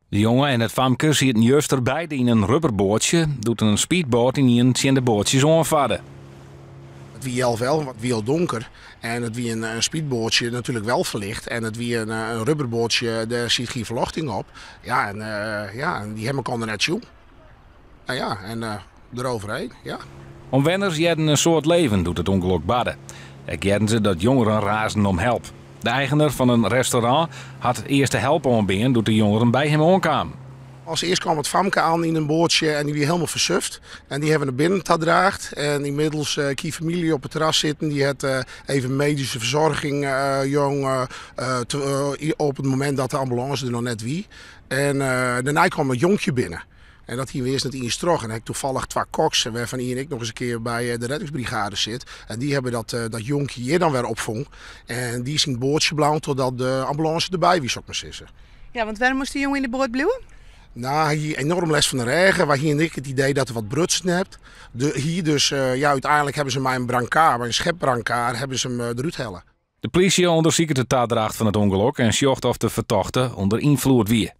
De jongen en het famke zitten juist erbij in een rubberbootje, doet een speedboot in een de bootjes onvadden. Het wie al wel, wat wie al donker. En het wie een speedbootje natuurlijk wel verlicht. En het wie een rubberbootje, daar zit geen verlichting op. Ja, en die hebben elkaar net zo. Nou ja, en eroverheen, ja. Omwenners jedden een soort leven, doet het ongeluk badden. Ik jedden ze dat jongeren razen om help. De eigenaar van een restaurant had eerste help aanbieden doet de jongeren bij hem aankwamen. Als eerst kwam het famke aan in een bootje en die was helemaal versuft. En die hebben naar binnen gedraagd. En inmiddels kie familie op het terras zitten. Die had even medische verzorging op het moment dat de ambulance er nog net wie. En daarna kwam een jonkje binnen. En dat hier weer eens net in strog. En ik toevallig twee koks, waarvan Ian en ik nog eens een keer bij de reddingsbrigade zit. En die hebben dat jonkje hier dan weer opvong. En die is in het bootje beland totdat de ambulance erbij was, zou ik maar zeggen. Ja, want waarom moest die jongen in de boot blijven? Nou, hier enorm les van de regen. Waar hier en ik het idee dat er wat brutsen hebt. Hier dus, uiteindelijk hebben ze mij een brancard, een schepbrancard, hebben ze hem eruit hellen. De politie onderzoekt de taatdracht van het ongeluk en zocht of de verdachte onder invloed wie.